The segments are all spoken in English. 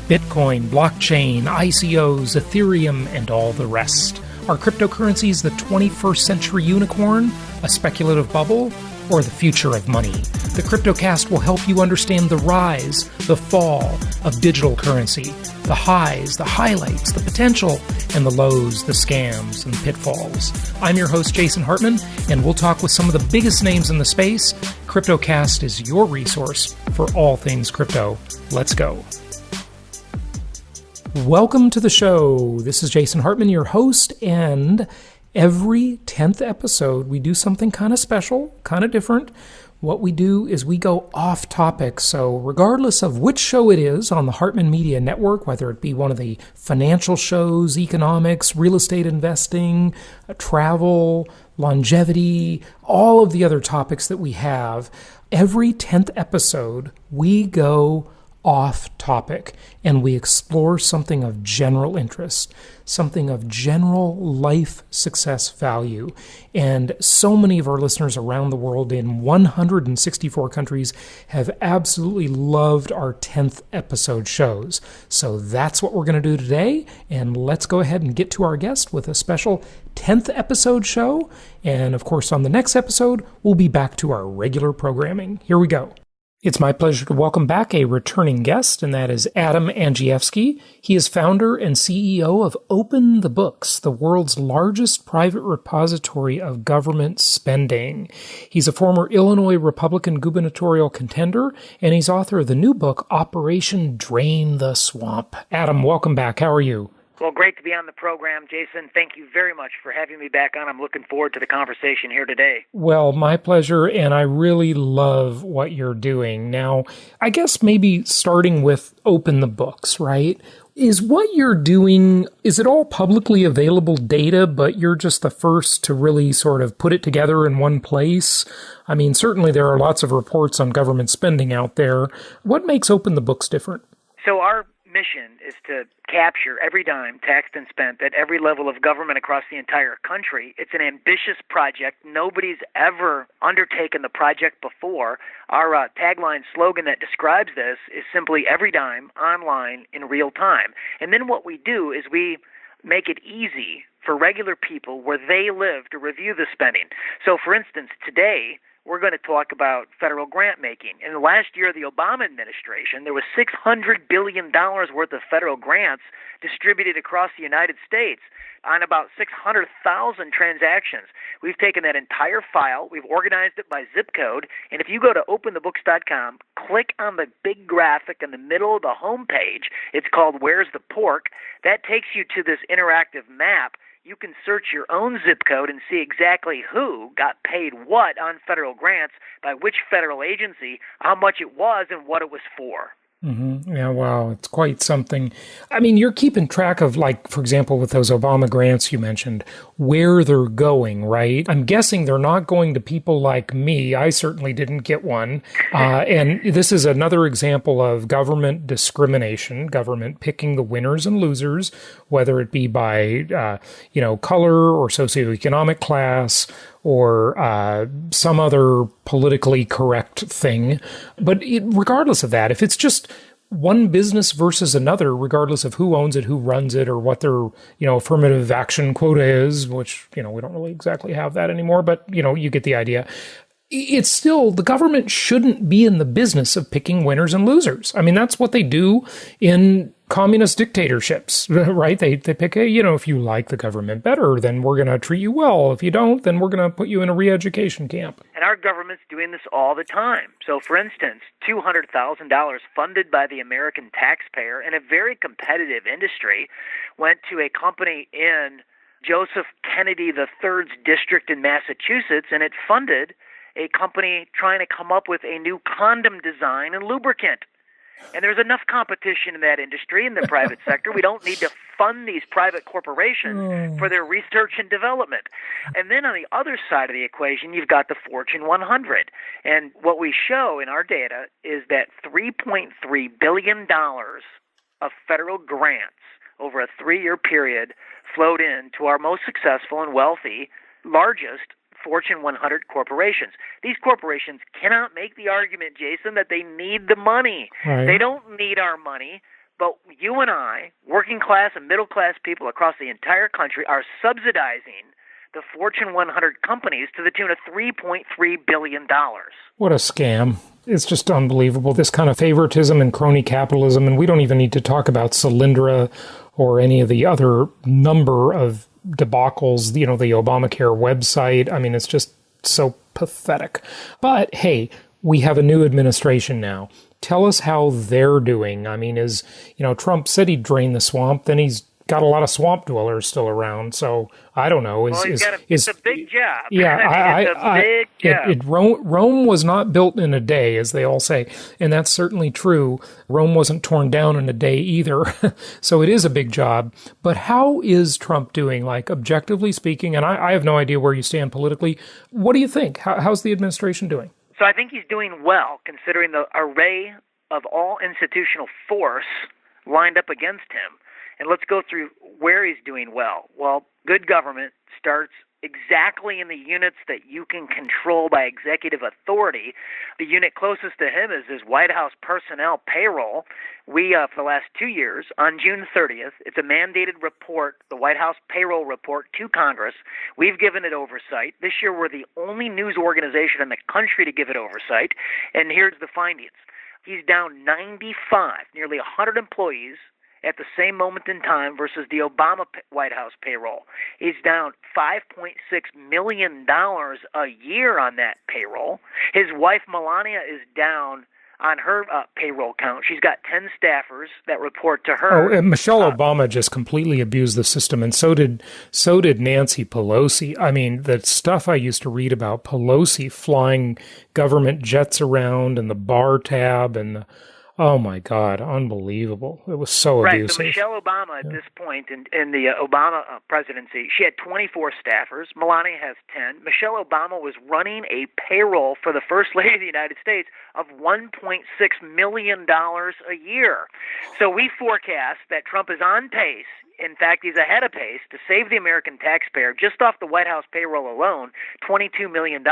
Bitcoin, blockchain, ICOs, Ethereum, and all the rest. Are cryptocurrencies the 21st century unicorn, a speculative bubble, or the future of money? The CryptoCast will help you understand the rise, the fall of digital currency, the highs, the highlights, the potential, and the lows, the scams, and pitfalls. I'm your host, Jason Hartman, and we'll talk with some of the biggest names in the space. CryptoCast is your resource for all things crypto. Let's go. Welcome to the show. This is Jason Hartman, your host, and every 10th episode, we do something kind of special, kind of different. What we do is we go off topic. So regardless of which show it is on the Hartman Media Network, whether it be one of the financial shows, economics, real estate investing, travel, longevity, all of the other topics that we have, every 10th episode, we go off topic and we explore something of general interest, something of general life success value. And so many of our listeners around the world in 164 countries have absolutely loved our 10th episode shows. So that's what we're going to do today. And let's go ahead and get to our guest with a special 10th episode show. And of course, on the next episode, we'll be back to our regular programming. Here we go. It's my pleasure to welcome back a returning guest, and that is Adam Andrzejewski. He is founder and CEO of Open the Books, the world's largest private repository of government spending. He's a former Illinois Republican gubernatorial contender, and he's author of the new book, Operation Drain the Swamp. Adam, welcome back. How are you? Well, great to be on the program, Jason. Thank you very much for having me back on. I'm looking forward to the conversation here today. Well, my pleasure, and I really love what you're doing. Now, I guess maybe starting with Open the Books, right? Is what you're doing, is it all publicly available data, but you're just the first to really sort of put it together in one place? I mean, certainly there are lots of reports on government spending out there. What makes Open the Books different? So our mission is to capture every dime taxed and spent at every level of government across the entire country. It's an ambitious project. Nobody's ever undertaken the project before. Our tagline slogan that describes this is simply every dime online in real time. And then what we do is we make it easy for regular people where they live to review the spending. So, for instance, today, we're going to talk about federal grant making. In the last year of the Obama administration, there was $600 billion worth of federal grants distributed across the United States on about 600,000 transactions. We've taken that entire file, we've organized it by zip code, and if you go to openthebooks.com, click on the big graphic in the middle of the home page, it's called Where's the Pork? That takes you to this interactive map. You can search your own zip code and see exactly who got paid what on federal grants, by which federal agency, how much it was, and what it was for. Mm-hmm. Yeah, wow, it's quite something. I mean, you're keeping track of, like, for example, with those Obama grants you mentioned, where they're going, right? I'm guessing they're not going to people like me. I certainly didn't get one. And this is another example of government discrimination, government picking the winners and losers, whether it be by, color or socioeconomic class, or some other politically correct thing. But regardless of that, if it's just one business versus another, regardless of who owns it, who runs it, or what their, affirmative action quota is, which, we don't really exactly have that anymore, but, you get the idea. It's still, the government shouldn't be in the business of picking winners and losers. I mean, that's what they do in communist dictatorships, right? They pick if you like the government better, then we're going to treat you well. If you don't, then we're going to put you in a re-education camp. And our government's doing this all the time. So, for instance, $200,000 funded by the American taxpayer in a very competitive industry went to a company in Joseph Kennedy III's district in Massachusetts, and it funded a company trying to come up with a new condom design and lubricant. And there's enough competition in that industry, in the private sector. We don't need to fund these private corporations for their research and development. And then on the other side of the equation, you've got the Fortune 100. And what we show in our data is that $3.3 billion of federal grants over a 3-year period flowed in to our most successful and wealthy, largest Fortune 100 corporations. These corporations cannot make the argument, Jason, that they need the money. Right. They don't need our money, but you and I, working class and middle class people across the entire country, are subsidizing the Fortune 100 companies to the tune of $3.3 billion. What a scam. It's just unbelievable, this kind of favoritism and crony capitalism. And we don't even need to talk about Solyndra or any of the other number of debacles, the Obamacare website. I mean, it's just so pathetic. But hey, we have a new administration now. Tell us how they're doing. I mean, Trump said he'd drain the swamp, then he's got a lot of swamp dwellers still around. So I don't know. It's a big job. Yeah, it's a big job. Rome was not built in a day, as they all say, and that's certainly true. Rome wasn't torn down in a day either. So it is a big job. But how is Trump doing? Like, objectively speaking, and I have no idea where you stand politically. What do you think? How's the administration doing? So I think he's doing well, considering the array of all institutional force lined up against him. And let's go through where he's doing well. Well, good government starts exactly in the units that you can control by executive authority. The unit closest to him is his White House personnel payroll. We, for the last 2 years, on June 30th, it's a mandated report, the White House payroll report to Congress. We've given it oversight. This year, we're the only news organization in the country to give it oversight. And here's the findings. He's down 95, nearly 100 employees at the same moment in time versus the Obama White House payroll. He's down $5.6 million a year on that payroll. His wife, Melania, is down on her payroll count. She's got 10 staffers that report to her. Oh, and Michelle Obama just completely abused the system, and so did Nancy Pelosi. I mean, the stuff I used to read about Pelosi flying government jets around and the bar tab and oh my God, unbelievable. It was so abusive. Right, so Michelle Obama at this point in the Obama presidency, she had 24 staffers. Melania has 10. Michelle Obama was running a payroll for the First Lady of the United States of $1.6 million a year. So we forecast that Trump is on pace. In fact, he's ahead of pace to save the American taxpayer, just off the White House payroll alone, $22 million.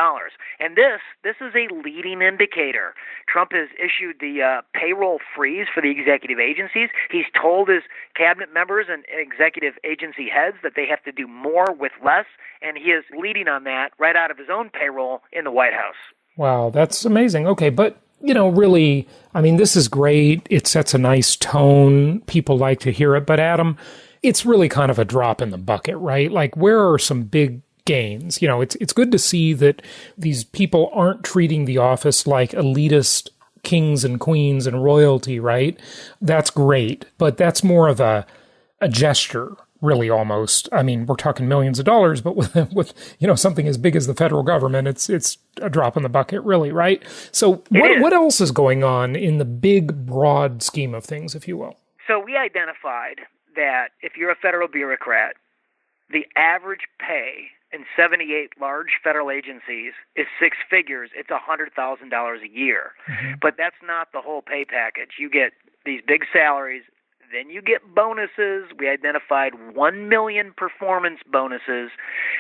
And this is a leading indicator. Trump has issued the payroll freeze for the executive agencies. He's told his cabinet members and executive agency heads that they have to do more with less, and he is leading on that right out of his own payroll in the White House. Wow, that's amazing. Okay, but really, I mean, this is great. It sets a nice tone. People like to hear it. But Adam, it's really kind of a drop in the bucket, right? Like, where are some big gains? It's good to see that these people aren't treating the office like elitist kings and queens and royalty, right? That's great. But that's more of a gesture, really, almost. I mean, we're talking millions of dollars, but with something as big as the federal government, it's a drop in the bucket, really, right? So what else is going on in the big, broad scheme of things, if you will? So we identified that if you're a federal bureaucrat, the average pay in 78 large federal agencies is six figures. It's $100,000 a year. Mm-hmm. But that's not the whole pay package. You get these big salaries, then you get bonuses. We identified 1 million performance bonuses,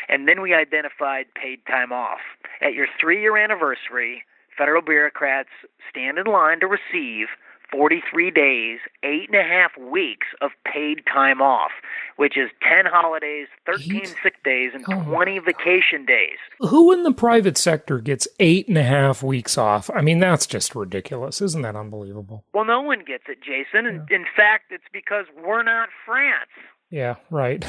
and then we identified paid time off. At your 3-year anniversary, federal bureaucrats stand in line to receive 43 days, 8.5 weeks of paid time off, which is 10 holidays, 13 sick days, and 20 vacation days. Who in the private sector gets 8.5 weeks off? I mean, that's just ridiculous. Isn't that unbelievable? Well, no one gets it, Jason. And in fact, it's because we're not France. Yeah, right.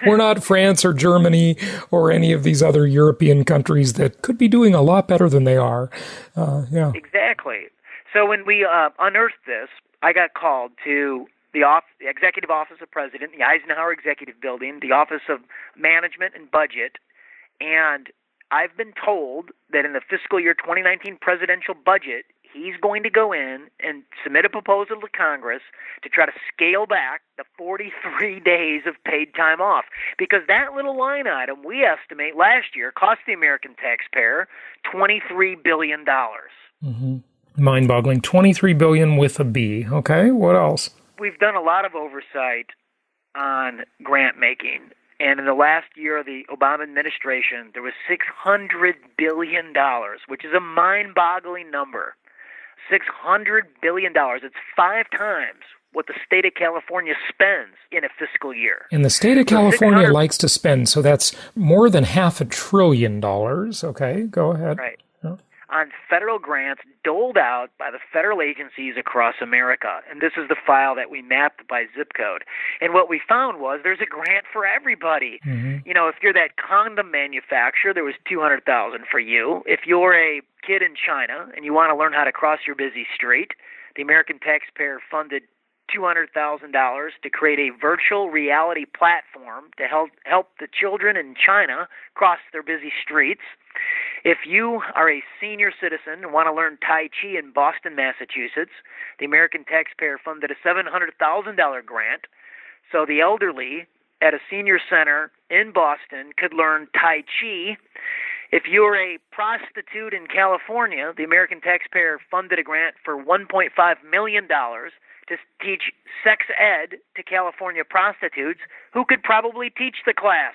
We're not France or Germany or any of these other European countries that could be doing a lot better than they are. Yeah. Exactly. So when we unearthed this, I got called to the Executive Office of President, the Eisenhower Executive Building, the Office of Management and Budget, and I've been told that in the fiscal year 2019 presidential budget, he's going to go in and submit a proposal to Congress to try to scale back the 43 days of paid time off, because that little line item, we estimate last year, cost the American taxpayer $23 billion. Mm-hmm. Mind-boggling. $23 billion with a B. Okay, what else? We've done a lot of oversight on grant making, And in the last year of the Obama administration, there was $600 billion, which is a mind-boggling number. $600 billion. It's 5 times what the state of California spends in a fiscal year. And the state of California likes to spend, so that's more than $500 billion. Okay, go ahead. Right. On federal grants doled out by the federal agencies across America. And this is the file that we mapped by zip code. And what we found was there's a grant for everybody. Mm-hmm. You know, if you're that condom manufacturer, there was $200,000 for you. If you're a kid in China and you want to learn how to cross your busy street, the American taxpayer funded $200,000 to create a virtual reality platform to help the children in China cross their busy streets. If you are a senior citizen and want to learn Tai Chi in Boston, Massachusetts, the American taxpayer funded a $700,000 grant so the elderly at a senior center in Boston could learn Tai Chi. If you're a prostitute in California, the American taxpayer funded a grant for $1.5 million to teach sex ed to California prostitutes who could probably teach the class.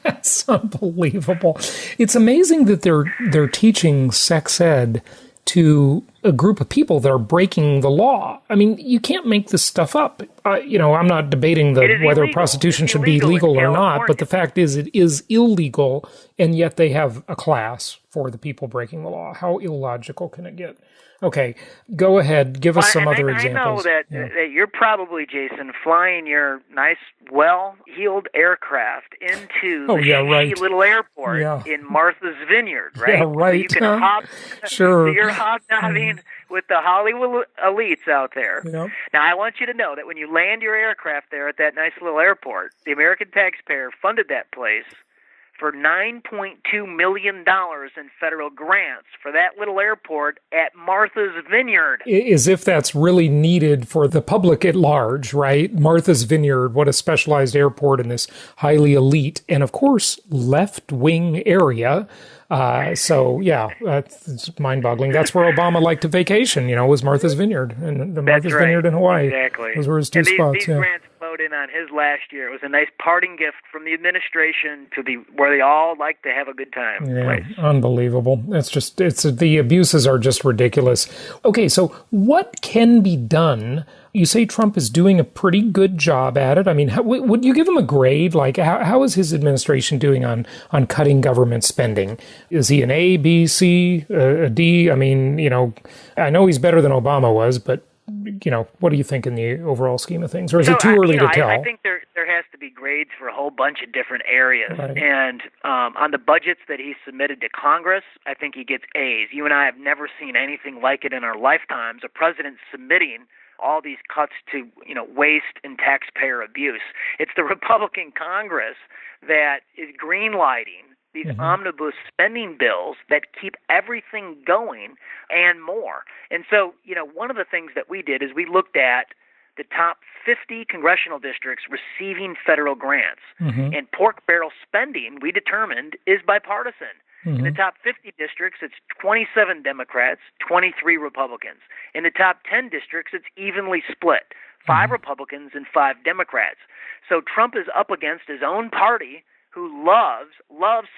That's unbelievable. It's amazing that they're teaching sex ed to a group of people that are breaking the law. I mean, you can't make this stuff up. I'm not debating whether prostitution should be legal or not, but the fact is it is illegal, and yet they have a class for the people breaking the law. How illogical can it get? Okay, go ahead. Give us some other examples. I know that you're probably, Jason, flying your nice, well-heeled aircraft into the little airport in Martha's Vineyard, right? Yeah, right. So you can hop. Sure. So you're hobnobbing with the Hollywood elites out there. Yep. Now, I want you to know that when you land your aircraft there at that nice little airport, the American taxpayer funded that place for $9.2 million in federal grants for that little airport at Martha's Vineyard. As if that's really needed for the public at large, right? Martha's Vineyard, what a specialized airport in this highly elite and, of course, left-wing area. It's mind-boggling. That's where Obama liked to vacation, was Martha's Vineyard. And the Martha's Vineyard in Hawaii. Exactly. Those were his two spots. These grants flowed in on his last year. It was a nice parting gift from the administration to where they all like to have a good time. Yeah, place. Unbelievable. The abuses are just ridiculous. Okay, so what can be done? You say Trump is doing a pretty good job at it. I mean, would you give him a grade? Like, how is his administration doing on cutting government spending? Is he an A, B, C, a D? I mean, I know he's better than Obama was, but, what do you think in the overall scheme of things? Or is it too early to tell? I think there has to be grades for a whole bunch of different areas. Right. And on the budgets that he submitted to Congress, I think he gets A's. You and I have never seen anything like it in our lifetimes. A president submitting all these cuts to, waste and taxpayer abuse. It's the Republican Congress that is greenlighting these omnibus spending bills that keep everything going and more. And so, one of the things that we did is we looked at the top 50 congressional districts receiving federal grants. And pork barrel spending, we determined, is bipartisan. In the top 50 districts, it's 27 Democrats, 23 Republicans. In the top 10 districts, it's evenly split, 5 Republicans and 5 Democrats. So Trump is up against his own party, who loves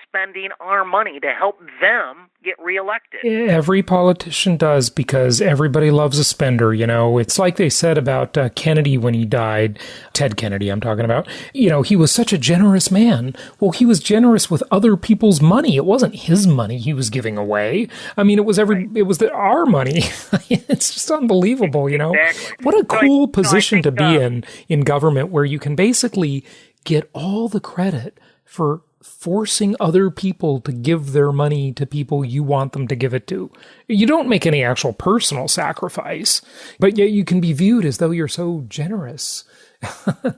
spending our money to help them get reelected. Every politician does, because everybody loves a spender, It's like they said about Kennedy when he died, Ted Kennedy I'm talking about. He was such a generous man. Well, he was generous with other people's money. It wasn't his money he was giving away. I mean, it was our money. It's just unbelievable, Exactly. What a cool position to be in government, where you can basically get all the credit for forcing other people to give their money to people you want them to give it to. You don't make any actual personal sacrifice, but yet you can be viewed as though you're so generous.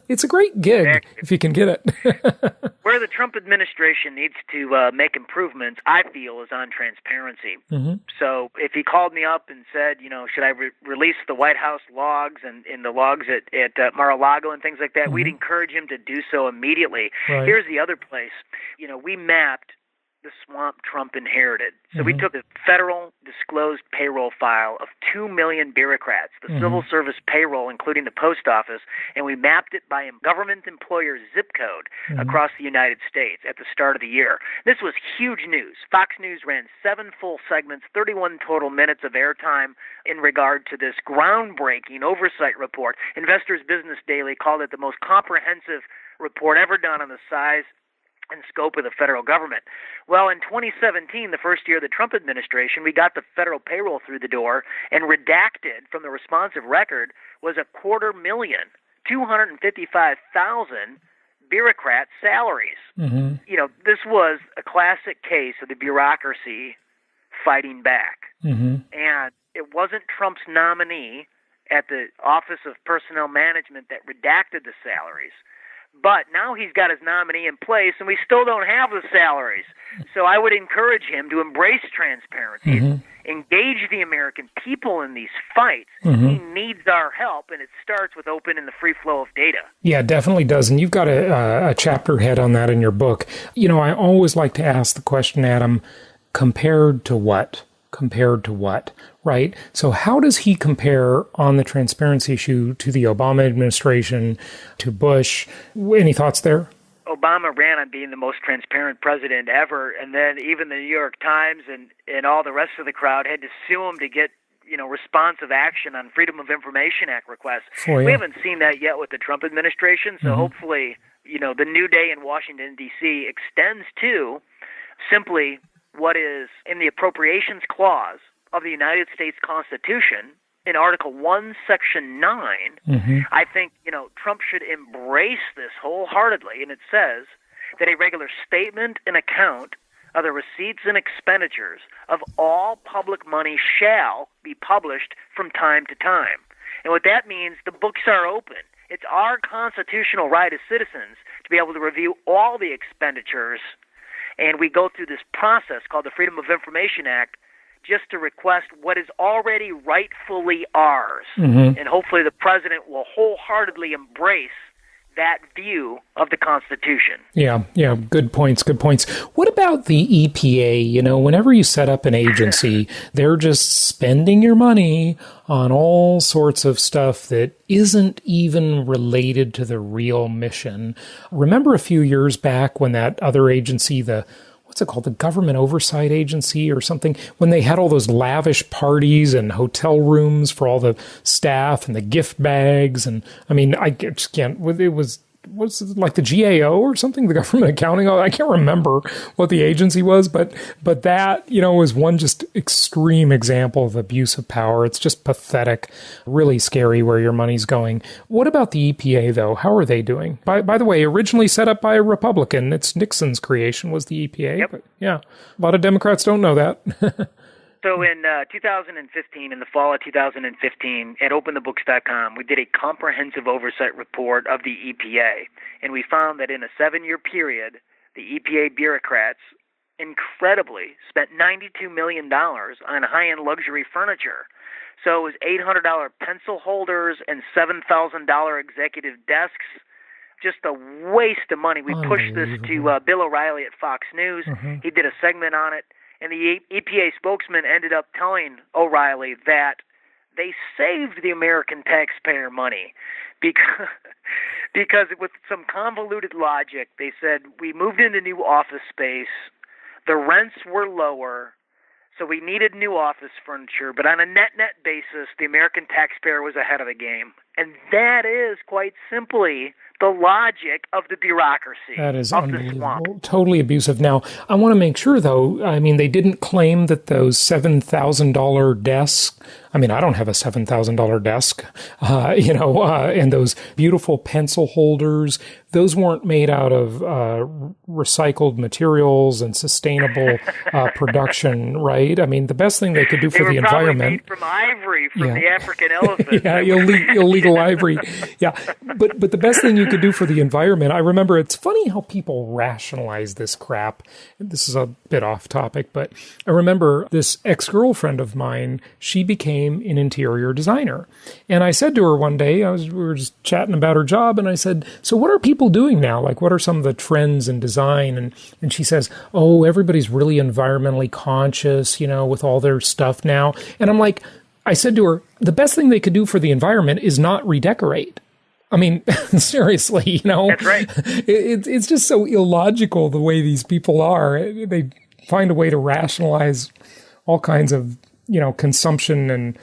It's a great gig if you can get it. Where the Trump administration needs to make improvements, I feel, is on transparency. So if he called me up and said, should I release the White House logs and the logs at Mar-a-Lago and things like that, we'd encourage him to do so immediately. Right. Here's the other place. We mapped the swamp Trump inherited. So we took a federal disclosed payroll file of 2 million bureaucrats, the civil service payroll, including the post office, and we mapped it by a government employer zip code across the United States at the start of the year. This was huge news. Fox News ran 7 full segments, 31 total minutes of airtime in regard to this groundbreaking oversight report. Investors Business Daily called it the most comprehensive report ever done on the size and scope of the federal government. Well, in 2017, the first year of the Trump administration, we got the federal payroll through the door, and redacted from the responsive record was 255,000 bureaucrat salaries. You know, this was a classic case of the bureaucracy fighting back. And it wasn't Trump's nominee at the Office of Personnel Management that redacted the salaries. But now he's got his nominee in place, and we still don't have the salaries. So I would encourage him to embrace transparency, engage the American people in these fights. He needs our help, and it starts with open and the free flow of data. Yeah, it definitely does. And you've got a chapter head on that in your book. You know, I always like to ask the question, Adam, compared to what? Compared to what, right? So how does he compare on the transparency issue to the Obama administration, to Bush? Any thoughts there? Obama ran on being the most transparent president ever, and then even the New York Times and all the rest of the crowd had to sue him to get, you know, responsive action on Freedom of Information Act requests. We haven't seen that yet with the Trump administration, so hopefully, you know, the new day in Washington, D.C. extends to simply what is in the Appropriations Clause of the United States Constitution in Article 1, Section 9. I think, you know, Trump should embrace this wholeheartedly, and it says that a regular statement and account of the receipts and expenditures of all public money shall be published from time to time. And what that means, the books are open. It's our constitutional right as citizens to be able to review all the expenditures. And we go through this process called the Freedom of Information Act just to request what is already rightfully ours. And hopefully the president will wholeheartedly embrace that view of the Constitution. Yeah, good points. What about the EPA? You know, whenever you set up an agency, they're just spending your money on all sorts of stuff that isn't even related to the real mission. Remember a few years back when that other agency, what's it called, the Government Oversight Agency or something, when they had all those lavish parties and hotel rooms for all the staff and the gift bags, and I mean, I just can't, it was like the GAO or something, the Government Accounting, I can't remember what the agency was, but that, you know, was one just extreme example of abuse of power. It's just pathetic, really scary where your money's going. What about the EPA, though? How are they doing? By the way, originally set up by a Republican. It's Nixon's creation was the EPA. Yep. But yeah, a lot of Democrats don't know that. So in 2015, in the fall of 2015, at openthebooks.com, we did a comprehensive oversight report of the EPA, and we found that in a 7-year period, the EPA bureaucrats incredibly spent $92 million on high-end luxury furniture. So it was $800 pencil holders and $7,000 executive desks. Just a waste of money. We pushed this to Bill O'Reilly at Fox News. He did a segment on it. And the EPA spokesman ended up telling O'Reilly that they saved the American taxpayer money because with some convoluted logic, they said, we moved into new office space, the rents were lower, so we needed new office furniture, but on a net-net basis, the American taxpayer was ahead of the game. And that is, quite simply, the logic of the bureaucracy. That is of the unbelievable. swamp. Totally abusive. Now, I want to make sure, though, I mean, they didn't claim that those $7,000 desks, I mean, I don't have a $7,000 desk, and those beautiful pencil holders, those weren't made out of recycled materials and sustainable production, right? I mean, the best thing they could do for the environment. They were probably made from ivory from the African elephant. Yeah, illegal ivory. Yeah, but the best thing you could do for the environment, I remember, it's funny how people rationalize this crap. This is a bit off topic, but I remember this ex-girlfriend of mine, she became became an interior designer. And I said to her one day, we were just chatting about her job, and I said, so what are people doing now? Like, what are some of the trends in design? And she says, oh, everybody's really environmentally conscious, with all their stuff now. And I'm like, I said to her, the best thing they could do for the environment is not redecorate. I mean, seriously, That's right. It's just so illogical the way these people are. They find a way to rationalize all kinds of, consumption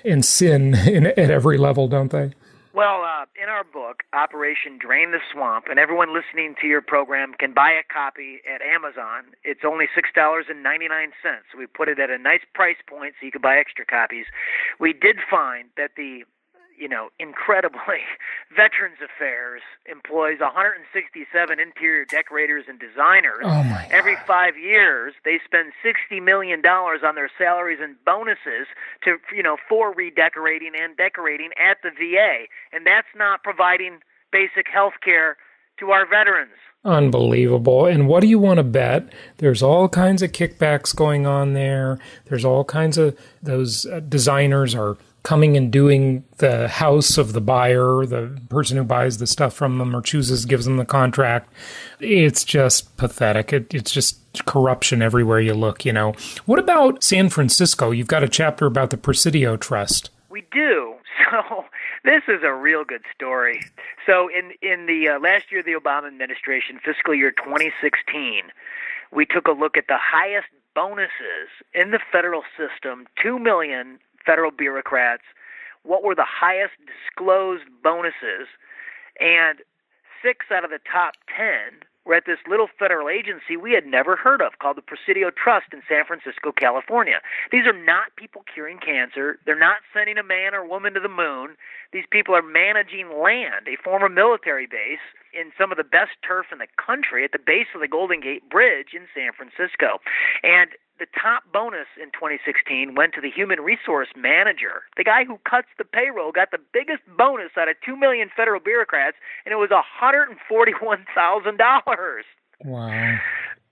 and sin at every level, don't they? Well, in our book, Operation Drain the Swamp, and everyone listening to your program can buy a copy at Amazon. It's only $6.99, so we put it at a nice price point so you can buy extra copies. We did find that the incredibly, Veterans Affairs employs 167 interior decorators and designers. Oh my God. Every 5 years, they spend $60 million on their salaries and bonuses for redecorating and decorating at the VA. And that's not providing basic health care to our veterans. Unbelievable. And what do you want to bet? There's all kinds of kickbacks going on there. There's all kinds of those designers are coming and doing the house of the buyer, the person who buys the stuff from them or gives them the contract. It's just pathetic. It's just corruption everywhere you look, What about San Francisco? You've got a chapter about the Presidio Trust. We do. So this is a real good story. So in the last year of the Obama administration, fiscal year 2016, we took a look at the highest bonuses in the federal system, 2 million federal bureaucrats. What were the highest disclosed bonuses? And 6 out of the top 10 were at this little federal agency we had never heard of called the Presidio Trust in San Francisco, California. These are not people curing cancer. They're not sending a man or woman to the moon. These people are managing land, a former military base, in some of the best turf in the country at the base of the Golden Gate Bridge in San Francisco. And the top bonus in 2016 went to the human resource manager. The guy who cuts the payroll got the biggest bonus out of 2 million federal bureaucrats, and it was $141,000. Wow.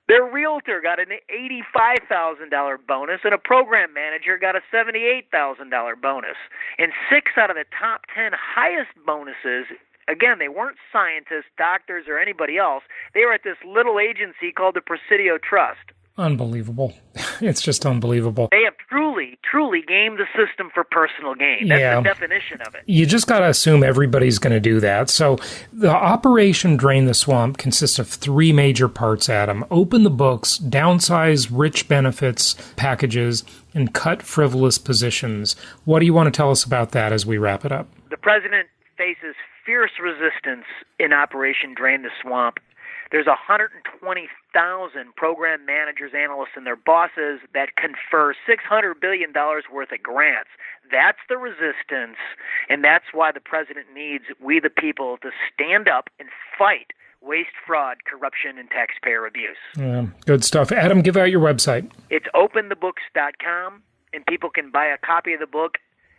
Their realtor got an $85,000 bonus, and a program manager got a $78,000 bonus. And 6 out of the top 10 highest bonuses, again, they weren't scientists, doctors, or anybody else. They were at this little agency called the Presidio Trust. Unbelievable. It's just unbelievable. They have truly gamed the system for personal gain. That's the definition of it. You just got to assume everybody's going to do that. So the Operation Drain the Swamp consists of 3 major parts, Adam. Open the books, downsize rich benefits packages, and cut frivolous positions. What do you want to tell us about that as we wrap it up? The president faces fierce resistance in Operation Drain the Swamp. There's 120,000 program managers, analysts, and their bosses that confer $600 billion worth of grants. That's the resistance, and that's why the president needs we the people to stand up and fight waste, fraud, corruption, and taxpayer abuse. Good stuff. Adam, give out your website. It's openthebooks.com, and people can buy a copy of the book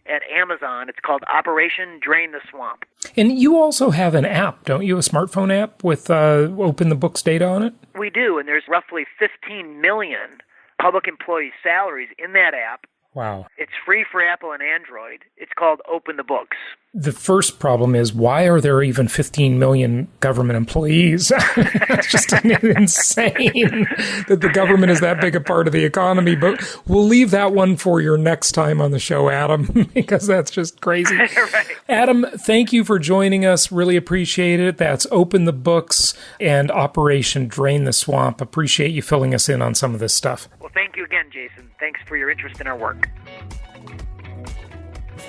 at Amazon. It's called Operation Drain the Swamp. And you also have an app, don't you? A smartphone app with Open the Books data on it? We do, and there's roughly 15 million public employee salaries in that app. Wow. It's free for Apple and Android. It's called Open the Books. The first problem is, why are there even 15 million government employees? It's just insane that the government is that big a part of the economy. But we'll leave that one for your next time on the show, Adam, because that's just crazy. Right. Adam, thank you for joining us. Really appreciate it. That's Open the Books and Operation Drain the Swamp. Appreciate you filling us in on some of this stuff. Well, thank you again, Jason. Thanks for your interest in our work.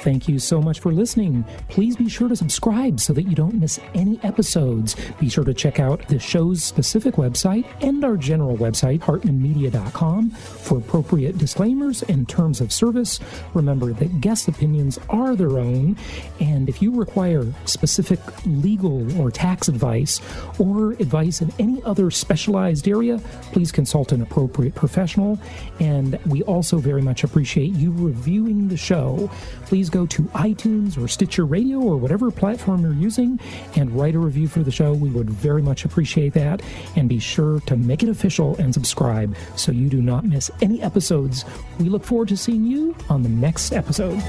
Thank you so much for listening. Please be sure to subscribe so that you don't miss any episodes. Be sure to check out the show's specific website and our general website, hartmanmedia.com, for appropriate disclaimers and terms of service. Remember that guest opinions are their own, and if you require specific legal or tax advice or advice in any other specialized area, please consult an appropriate professional. And we also very much appreciate you reviewing the show. Please please go to iTunes or Stitcher Radio or whatever platform you're using and write a review for the show. We would very much appreciate that. And be sure to make it official and subscribe so you do not miss any episodes. We look forward to seeing you on the next episode.